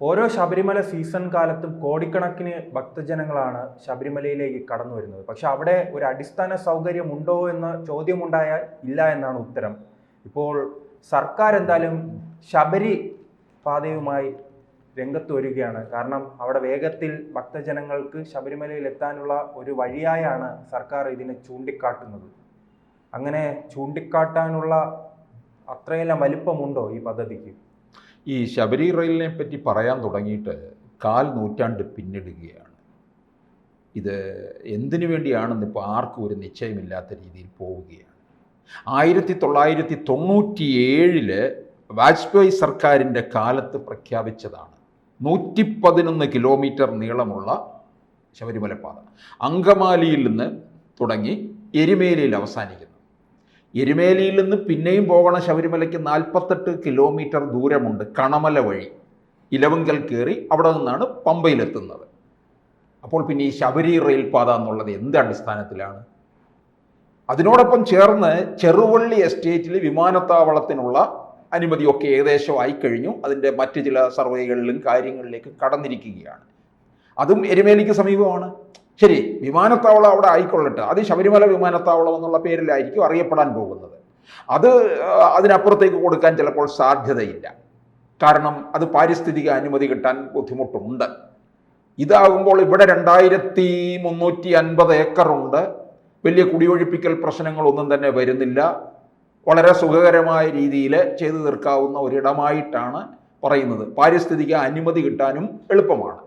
ഓരോ ശബരിമല സീസൺ കാലത്തും കോടിക്കണക്കിന് ഭക്തജനങ്ങളാണ് ശബരിമലയിലേക്ക് കടന്നു വരുന്നത്. പക്ഷെ അവിടെ ഒരു അടിസ്ഥാന സൗകര്യം ഉണ്ടോ എന്ന ചോദ്യമുണ്ടായാൽ ഇല്ല എന്നാണ് ഉത്തരം. ഇപ്പോൾ സർക്കാർ എന്തായാലും ശബരി പാതയുമായി രംഗത്ത് വരികയാണ്. കാരണം അവിടെ വേഗത്തിൽ ഭക്തജനങ്ങൾക്ക് ശബരിമലയിൽ എത്താനുള്ള ഒരു വഴിയായാണ് സർക്കാർ ഇതിനെ ചൂണ്ടിക്കാട്ടുന്നത്. അങ്ങനെ ചൂണ്ടിക്കാട്ടാനുള്ള അത്രയെല്ലാം വലിപ്പമുണ്ടോ ഈ പദ്ധതിക്ക്? ഈ ശബരി റെയിലിനെ പറ്റി പറയാൻ തുടങ്ങിയിട്ട് 1/4 നൂറ്റാണ്ട് പിന്നിടുകയാണ്. ഇത് എന്തിനു വേണ്ടിയാണെന്ന് ഇപ്പോൾ ആർക്കും ഒരു നിശ്ചയമില്ലാത്ത രീതിയിൽ പോവുകയാണ്. 1997 വാജ്പേയി സർക്കാരിൻ്റെ കാലത്ത് പ്രഖ്യാപിച്ചതാണ് 111 കിലോമീറ്റർ നീളമുള്ള ശബരിമല പാത. അങ്കമാലിയിൽ നിന്ന് തുടങ്ങി എരുമേലിയിൽ അവസാനിക്കുന്നു. എരുമേലിയിൽ നിന്ന് പിന്നെയും പോകണം ശബരിമലയ്ക്ക് 48 കിലോമീറ്റർ ദൂരമുണ്ട്. കണമല വഴി ഇലവുങ്കൽ കയറി അവിടെ നിന്നാണ് പമ്പയിലെത്തുന്നത്. അപ്പോൾ പിന്നെ ഈ ശബരി റെയിൽ പാത എന്നുള്ളത് എന്ത് അടിസ്ഥാനത്തിലാണ്? അതിനോടൊപ്പം ചേർന്ന് ചെറുവള്ളി എസ്റ്റേറ്റിൽ വിമാനത്താവളത്തിനുള്ള അനുമതിയൊക്കെ ഏകദേശം ആയിക്കഴിഞ്ഞു. അതിൻ്റെ മറ്റ് ചില സർവേകളിലും കാര്യങ്ങളിലേക്ക് കടന്നിരിക്കുകയാണ്. അതും എരുമേലിക്ക് സമീപമാണ്. ശരി, വിമാനത്താവളം അവിടെ ആയിക്കൊള്ളട്ടെ, അത് ശബരിമല വിമാനത്താവളം എന്നുള്ള പേരിലായിരിക്കും അറിയപ്പെടാൻ പോകുന്നത്. അതിനപ്പുറത്തേക്ക് കൊടുക്കാൻ ചിലപ്പോൾ സാധ്യതയില്ല. കാരണം അത് പാരിസ്ഥിതിക അനുമതി കിട്ടാൻ ബുദ്ധിമുട്ടുണ്ട്. ഇതാകുമ്പോൾ ഇവിടെ 2350 ഏക്കറുണ്ട്. വലിയ കുടിയൊഴിപ്പിക്കൽ പ്രശ്നങ്ങളൊന്നും തന്നെ വരുന്നില്ല. വളരെ സുഖകരമായ രീതിയിൽ ചെയ്തു തീർക്കാവുന്ന ഒരിടമായിട്ടാണ് പറയുന്നത്. പാരിസ്ഥിതിക അനുമതി കിട്ടാനും എളുപ്പമാണ്.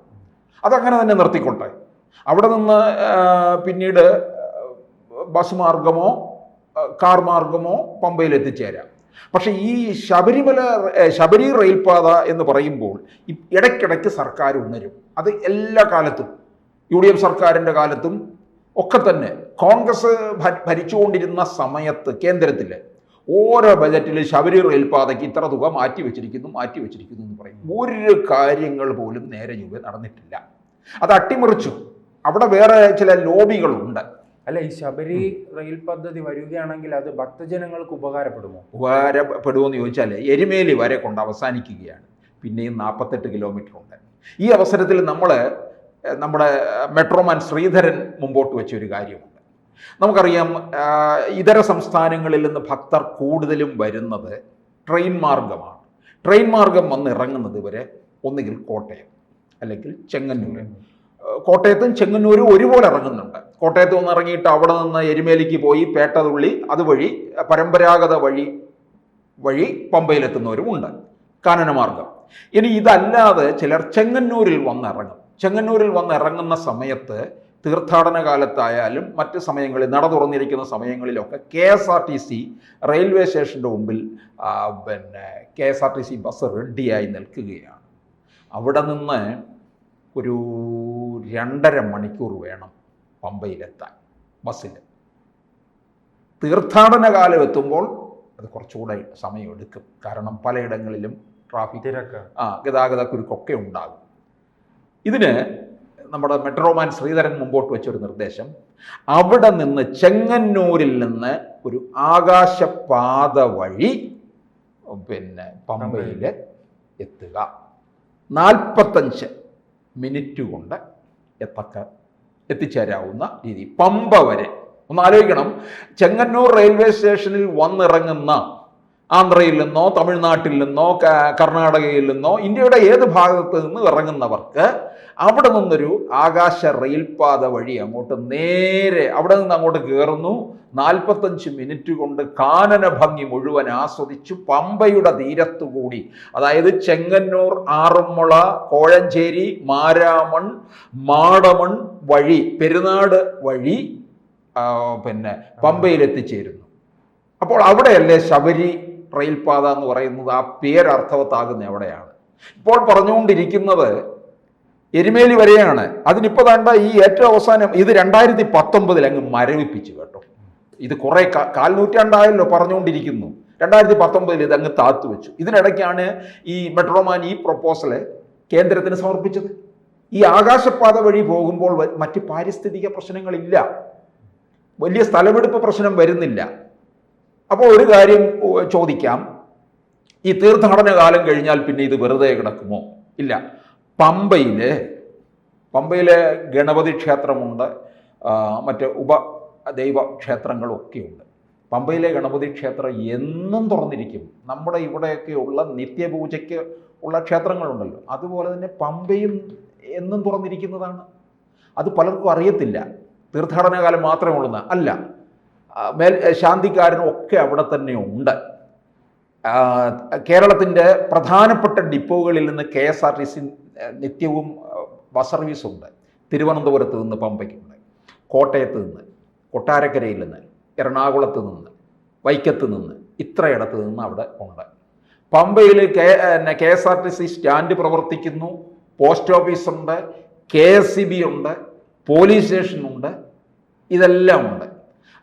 അതങ്ങനെ തന്നെ നിർത്തിക്കൊട്ടെ. അവിടെ നിന്ന് പിന്നീട് ബസ് മാർഗമോ കാർ മാർഗമോ പമ്പയിൽ എത്തിച്ചേരാം. പക്ഷേ ഈ ശബരി റെയിൽപാത എന്ന് പറയുമ്പോൾ ഇടയ്ക്കിടയ്ക്ക് സർക്കാർ ഉണരും. അത് എല്ലാ കാലത്തും UDF സർക്കാരിൻ്റെ കാലത്തും ഒക്കെ തന്നെ കോൺഗ്രസ് ഭരിച്ചുകൊണ്ടിരുന്ന സമയത്ത് കേന്ദ്രത്തിൽ ഓരോ ബജറ്റിൽ ശബരി റെയിൽപാതയ്ക്ക് ഇത്ര തുക മാറ്റിവെച്ചിരിക്കുന്നു എന്ന് പറയും. ഒരു കാര്യങ്ങൾ പോലും നേരെ ചൊവ്വേ നടന്നിട്ടില്ല. അത് അട്ടിമറിച്ചു. അവിടെ വേറെ ചില ലോബികളുണ്ട്. അല്ല, ഈ ശബരി റെയിൽ പദ്ധതി വരികയാണെങ്കിൽ അത് ഭക്തജനങ്ങൾക്ക് ഉപകാരപ്പെടുമോ? ഉപകാരപ്പെടുമെന്ന് ചോദിച്ചാൽ എരുമേലി വരെ കൊണ്ട് അവസാനിക്കുകയാണ്. പിന്നെയും 48 കിലോമീറ്റർ ഉണ്ട്. ഈ അവസരത്തിൽ നമ്മുടെ മെട്രോമാൻ ശ്രീധരൻ മുമ്പോട്ട് വെച്ച ഒരു കാര്യമുണ്ട്. നമുക്കറിയാം, ഇതര സംസ്ഥാനങ്ങളിൽ നിന്ന് ഭക്തർ കൂടുതലും വരുന്നത് ട്രെയിൻ മാർഗമാണ്. ട്രെയിൻ മാർഗം വന്ന് ഇറങ്ങുന്നത് വരെ ഒന്നുകിൽ കോട്ടയം അല്ലെങ്കിൽ ചെങ്ങന്നൂർ. കോട്ടയത്തും ചെങ്ങന്നൂരും ഒരുപോലെ ഇറങ്ങുന്നുണ്ട്. കോട്ടയത്ത് നിന്ന് ഇറങ്ങിയിട്ട് അവിടെ നിന്ന് എരുമേലിക്ക് പോയി പേട്ടതുള്ളി അതുവഴി പരമ്പരാഗത വഴി പമ്പയിലെത്തുന്നവരും ഉണ്ട്, കാനനമാർഗം. ഇനി ഇതല്ലാതെ ചിലർ ചെങ്ങന്നൂരിൽ വന്നിറങ്ങും. ചെങ്ങന്നൂരിൽ വന്നിറങ്ങുന്ന സമയത്ത് തീർത്ഥാടന കാലത്തായാലും മറ്റ് സമയങ്ങളിൽ നട തുറന്നിരിക്കുന്ന സമയങ്ങളിലൊക്കെ KSRTC റെയിൽവേ സ്റ്റേഷൻ്റെ മുമ്പിൽ KSRTC ബസ് റെഡിയായി നിൽക്കുകയാണ്. അവിടെ നിന്ന് ഒരു 2.5 മണിക്കൂർ വേണം പമ്പയിലെത്താൻ ബസ്സിൽ. തീർത്ഥാടന കാലം എത്തുമ്പോൾ അത് കുറച്ചുകൂടെ സമയമെടുക്കും. കാരണം പലയിടങ്ങളിലും ട്രാഫിക് ഗതാഗത കുരുക്കൊക്കെ ഉണ്ടാകും. ഇതിന് നമ്മുടെ മെട്രോമാൻ ശ്രീധരൻ മുമ്പോട്ട് വെച്ചൊരു നിർദ്ദേശം, അവിടെ നിന്ന് ചെങ്ങന്നൂരിൽ നിന്ന് ഒരു ആകാശപാത വഴി പമ്പയിൽ എത്തുക. 45 മിനിറ്റ് കൊണ്ട് എത്തിച്ചേരാവുന്ന രീതി പമ്പ വരെ. ഒന്ന് ആലോചിക്കണം, ചെങ്ങന്നൂർ റെയിൽവേ സ്റ്റേഷനിൽ വന്നിറങ്ങുന്ന ആന്ധ്രയിൽ നിന്നോ തമിഴ്നാട്ടിൽ നിന്നോ കർണാടകയിൽ നിന്നോ ഇന്ത്യയുടെ ഏത് ഭാഗത്ത് നിന്ന് ഇറങ്ങുന്നവർക്ക് അവിടെ നിന്നൊരു ആകാശ റെയിൽപാത വഴി അങ്ങോട്ട് നേരെ അവിടെ നിന്ന് അങ്ങോട്ട് കയറുന്നു. 45 മിനിറ്റ് കൊണ്ട് കാനന ഭംഗി മുഴുവൻ ആസ്വദിച്ചു പമ്പയുടെ തീരത്തുകൂടി, അതായത് ചെങ്ങന്നൂർ, ആറന്മുള, കോഴഞ്ചേരി, മാരാമൺ, മാടമൺ വഴി പെരുന്നാട് വഴി പമ്പയിൽ എത്തിച്ചേരുന്നു. അപ്പോൾ അവിടെയല്ലേ ശബരി റെയിൽപാത എന്ന് പറയുന്നത്? ആ പേരർത്ഥവത്താകുന്ന എവിടെയാണ്? ഇപ്പോൾ പറഞ്ഞുകൊണ്ടിരിക്കുന്നത് എരുമേലി വരെയാണ്. അതിനിപ്പോൾ വേണ്ട ഈ ഏറ്റവും അവസാനം ഇത് 2019 അങ്ങ് മരവിപ്പിച്ചു കേട്ടോ. ഇത് കുറേ 1/4 നൂറ്റാണ്ടായല്ലോ പറഞ്ഞുകൊണ്ടിരിക്കുന്നു. 2019 ഇത് അങ്ങ് താത്തു വെച്ചു. ഇതിനിടയ്ക്കാണ് ഈ മെട്രോമാൻ ഈ പ്രൊപ്പോസല് കേന്ദ്രത്തിന് സമർപ്പിച്ചത്. ഈ ആകാശപാത വഴി പോകുമ്പോൾ മറ്റ് പാരിസ്ഥിതിക പ്രശ്നങ്ങളില്ല, വലിയ സ്ഥലമെടുപ്പ് പ്രശ്നം വരുന്നില്ല. അപ്പോൾ ഒരു കാര്യം ചോദിക്കാം, ഈ തീർത്ഥാടന കാലം കഴിഞ്ഞാൽ പിന്നെ ഇത് വെറുതെ കിടക്കുമോ? ഇല്ല. പമ്പയിലെ ഗണപതി ക്ഷേത്രമുണ്ട്, മറ്റ് ഉപദൈവ ക്ഷേത്രങ്ങളൊക്കെയുണ്ട്. പമ്പയിലെ ഗണപതി ക്ഷേത്രം എന്നും തുറന്നിരിക്കും. നമ്മുടെ ഇവിടെയൊക്കെയുള്ള നിത്യപൂജയ്ക്ക് ഉള്ള ക്ഷേത്രങ്ങളുണ്ടല്ലോ, അതുപോലെ തന്നെ പമ്പയും എന്നും തുറന്നിരിക്കുന്നതാണ്. അത് പലർക്കും അറിയത്തില്ല. തീർത്ഥാടന കാലം മാത്രമേ ഉള്ളൂ അല്ല, ശാന്തിക്കാരനും ഒക്കെ അവിടെ തന്നെ ഉണ്ട്. കേരളത്തിൻ്റെ പ്രധാനപ്പെട്ട ഡിപ്പോകളിൽ നിന്ന് KSRTC നിത്യവും ബസ് സർവീസുണ്ട്. തിരുവനന്തപുരത്ത് നിന്ന് പമ്പയ്ക്കുണ്ട്, കോട്ടയത്ത് നിന്ന്, കൊട്ടാരക്കരയിൽ നിന്ന്, എറണാകുളത്ത് നിന്ന്, വൈക്കത്ത് നിന്ന്, ഇത്രയിടത്ത് നിന്ന് അവിടെ ഉണ്ട്. പമ്പയിൽ KSRTC സ്റ്റാൻഡ് പ്രവർത്തിക്കുന്നു, പോസ്റ്റ് ഓഫീസുണ്ട്, KSEB ഉണ്ട്, പോലീസ് സ്റ്റേഷനുണ്ട്, ഇതെല്ലാം ഉണ്ട്.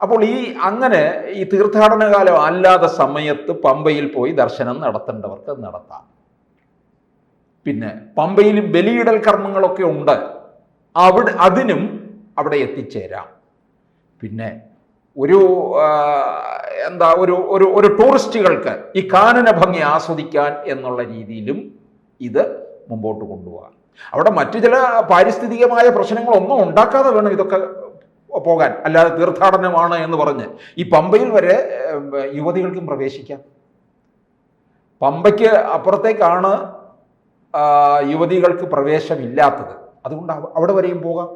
അപ്പോൾ അങ്ങനെ ഈ തീർത്ഥാടന കാലം അല്ലാത്ത സമയത്ത് പമ്പയിൽ പോയി ദർശനം നടത്തേണ്ടവർക്ക് നടത്താം. പിന്നെ പമ്പയിൽ ബലിയിടൽ കർമ്മങ്ങളൊക്കെ ഉണ്ട്, അതിനും അവിടെ എത്തിച്ചേരാം. പിന്നെ ഒരു ടൂറിസ്റ്റുകൾക്ക് ഈ കാനന ഭംഗി ആസ്വദിക്കാൻ എന്നുള്ള രീതിയിലും ഇത് മുമ്പോട്ട് കൊണ്ടുപോകാം. അവിടെ മറ്റു ചില പാരിസ്ഥിതികമായ പ്രശ്നങ്ങളൊന്നും ഉണ്ടാക്കാതെ വേണം ഇതൊക്കെ പോകാൻ. അല്ലാതെ തീർത്ഥാടനമാണ് എന്ന് പറഞ്ഞ് ഈ പമ്പയിൽ വരെ യുവതികൾക്കും പ്രവേശിക്കാം. പമ്പയ്ക്ക് അപ്പുറത്തേക്കാണ് യുവതികൾക്ക് പ്രവേശമില്ലാത്തത്. അതുകൊണ്ട് അവിടെ വരെയും പോകാം.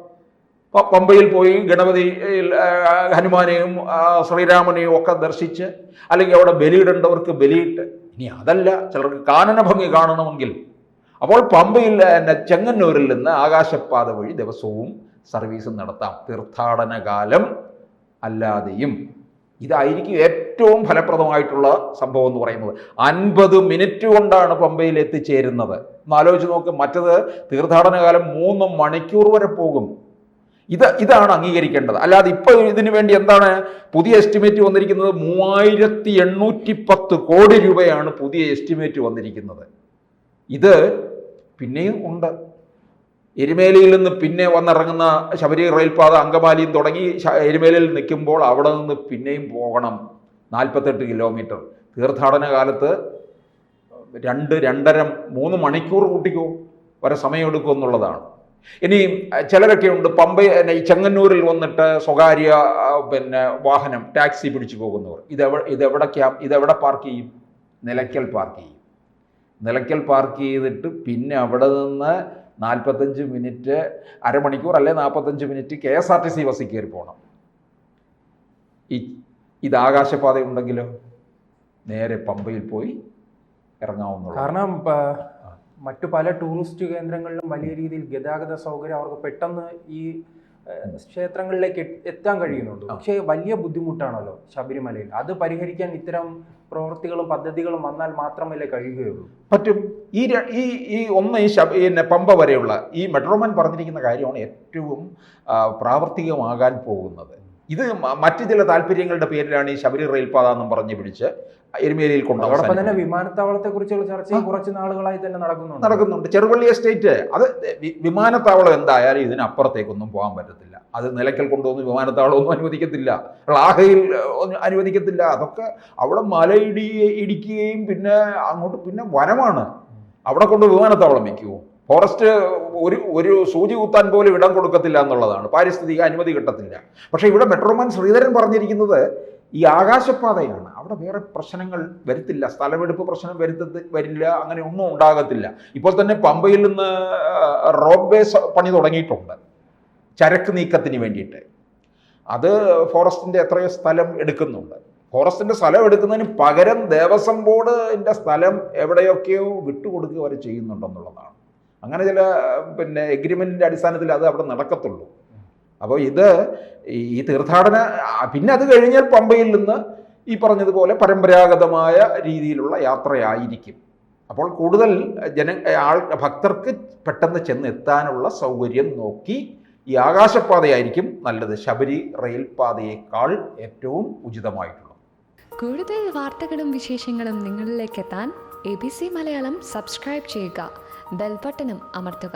പമ്പയിൽ പോയി ഗണപതി, ഹനുമാനെയും ശ്രീരാമനെയും ഒക്കെ ദർശിച്ച്, അല്ലെങ്കിൽ അവിടെ ബലിയിടേണ്ടവർക്ക് ബലിയിട്ട്, ഇനി അതല്ല ചിലർക്ക് കാനന ഭംഗി കാണണമെങ്കിൽ അപ്പോൾ പമ്പയിൽ ചെങ്ങന്നൂരിൽ നിന്ന് ആകാശപാത വഴി ദിവസവും സർവീസ് നടത്താം. തീർത്ഥാടന കാലം അല്ലാതെയും ഇതായിരിക്കും ഏറ്റവും ഫലപ്രദമായിട്ടുള്ള സംഭവം എന്ന് പറയുന്നത്. 50 മിനിറ്റ് കൊണ്ടാണ് പമ്പയിൽ എത്തിച്ചേരുന്നത്. ഒന്ന് ആലോചിച്ച് നോക്ക്. മറ്റത് തീർത്ഥാടന കാലം 3 മണിക്കൂർ വരെ പോകും. ഇതാണ് അംഗീകരിക്കേണ്ടത്. അല്ലാതെ ഇപ്പോൾ ഇതിനു വേണ്ടി എന്താണ് പുതിയ എസ്റ്റിമേറ്റ് വന്നിരിക്കുന്നത്? 3810 കോടി രൂപയാണ് പുതിയ എസ്റ്റിമേറ്റ് വന്നിരിക്കുന്നത്. ഇത് പിന്നെയും ഉണ്ട്. എരുമേലിയിൽ നിന്ന് പിന്നെ വന്നിറങ്ങുന്ന ശബരി റെയിൽപാത അങ്കമാലിയും തുടങ്ങി എരുമേലിയിൽ നിൽക്കുമ്പോൾ അവിടെ നിന്ന് പിന്നെയും പോകണം 48 കിലോമീറ്റർ. തീർത്ഥാടന കാലത്ത് 2-2.5-3 മണിക്കൂർ കൂട്ടിക്കോ വരെ സമയമെടുക്കും എന്നുള്ളതാണ്. ഇനി ചിലരൊക്കെ ഉണ്ട് ചെങ്ങന്നൂരിൽ വന്നിട്ട് സ്വകാര്യ വാഹനം ടാക്സി പിടിച്ചു പോകുന്നവർ. ഇതെവിടെ പാർക്ക് ചെയ്യും? നിലയ്ക്കൽ പാർക്ക് ചെയ്യും. നിലയ്ക്കൽ പാർക്ക് ചെയ്തിട്ട് പിന്നെ അവിടെ നിന്ന് 45 മിനിറ്റ്, അരമണിക്കൂർ അല്ലെ 45 മിനിറ്റ് KSRTC ബസ്സിൽ കയറി പോകണം. ഇത് ആകാശപാത ഉണ്ടെങ്കിലോ നേരെ പമ്പയിൽ പോയി ഇറങ്ങാവുന്നതാണ്. കാരണം മറ്റു പല ടൂറിസ്റ്റ് കേന്ദ്രങ്ങളിലും വലിയ രീതിയിൽ ഗതാഗത സൗകര്യം അവർക്ക് പെട്ടെന്ന് ഈ ക്ഷേത്രങ്ങളിലേക്ക് എത്താൻ കഴിയുന്നുണ്ട്. പക്ഷേ വലിയ ബുദ്ധിമുട്ടാണല്ലോ ശബരിമലയിൽ. അത് പരിഹരിക്കാൻ ഇത്തരം പ്രവൃത്തികളും പദ്ധതികളും വന്നാൽ മാത്രമല്ലേ കഴിയുകയുള്ളൂ. പറ്റും. ഈ പമ്പ വരെയുള്ള ഈ മെട്രോമാൻ പറഞ്ഞിരിക്കുന്ന കാര്യമാണ് ഏറ്റവും പ്രാവർത്തികമാകാൻ പോകുന്നത്. ഇത് മറ്റു ചില താല്പര്യങ്ങളുടെ പേരിലാണ് ഈ ശബരി റെയിൽപാത എന്നും പറഞ്ഞ് പിടിച്ച് എരുമേലിയിൽ അതോടൊപ്പം തന്നെ വിമാനത്താവളത്തെ കുറിച്ചുള്ള ചർച്ചയും കുറച്ച് നാളുകളായി തന്നെ നടക്കുന്നുണ്ട്. ചെറുവള്ളി എസ്റ്റേറ്റ്, അത് വിമാനത്താവളം എന്തായാലും ഇതിനപ്പുറത്തേക്കൊന്നും പോകാൻ പറ്റത്തില്ല. അത് നിലയ്ക്കൽ കൊണ്ടുവന്ന് വിമാനത്താവളം ഒന്നും അനുവദിക്കത്തില്ല, ലാഹയിൽ അനുവദിക്കത്തില്ല. അതൊക്കെ അവിടെ ഇടിക്കുകയും പിന്നെ അങ്ങോട്ട് പിന്നെ വനമാണ്. അവിടെ കൊണ്ട് വിമാനത്താവളം വയ്ക്കുമോ? ഫോറസ്റ്റ് ഒരു സൂചി കുത്താൻ പോലും ഇടം കൊടുക്കത്തില്ല എന്നുള്ളതാണ്. പാരിസ്ഥിതിക അനുമതി കിട്ടത്തില്ല. പക്ഷേ ഇവിടെ മെട്രോമാൻ ശ്രീധരൻ പറഞ്ഞിരിക്കുന്നത് ഈ ആകാശപാതയാണ്. അവിടെ വേറെ പ്രശ്നങ്ങൾ വരുത്തില്ല, സ്ഥലമെടുപ്പ് പ്രശ്നം വരില്ല, അങ്ങനെ ഒന്നും ഉണ്ടാകത്തില്ല. ഇപ്പോൾ തന്നെ പമ്പയിൽ നിന്ന് റോഡ് വേ പണി തുടങ്ങിയിട്ടുണ്ട് ചരക്ക് നീക്കത്തിന് വേണ്ടിയിട്ട്. അത് ഫോറസ്റ്റിൻ്റെ എത്രയോ സ്ഥലം എടുക്കുന്നുണ്ട്. ഫോറസ്റ്റിൻ്റെ സ്ഥലം എടുക്കുന്നതിന് പകരം ദേവസ്വം ബോർഡിൻ്റെ സ്ഥലം എവിടെയൊക്കെയോ വിട്ടുകൊടുക്കുക വരെ ചെയ്യുന്നുണ്ടെന്നുള്ളതാണ്. അങ്ങനെ ചില എഗ്രിമെൻറ്റിൻ്റെ അടിസ്ഥാനത്തിൽ അത് അവിടെ നടക്കത്തുള്ളൂ. അപ്പോൾ ഈ തീർത്ഥാടന പിന്നെ അത് കഴിഞ്ഞാൽ പമ്പയിൽ നിന്ന് ഈ പറഞ്ഞതുപോലെ പരമ്പരാഗതമായ രീതിയിലുള്ള യാത്രയായിരിക്കും. അപ്പോൾ കൂടുതൽ ഭക്തർക്ക് പെട്ടെന്ന് ചെന്നെത്താനുള്ള സൗകര്യം നോക്കി ഈ ആകാശപാതയായിരിക്കും നല്ലത്, ശബരി റെയിൽപാതയേക്കാൾ ഏറ്റവും ഉചിതമായിട്ടുള്ളത്. കൂടുതൽ വാർത്തകളും വിശേഷങ്ങളും നിങ്ങളിലേക്ക് എത്താൻ ABC മലയാളം സബ്സ്ക്രൈബ് ചെയ്യുക, ബെൽ ബട്ടണും അമർത്തുക.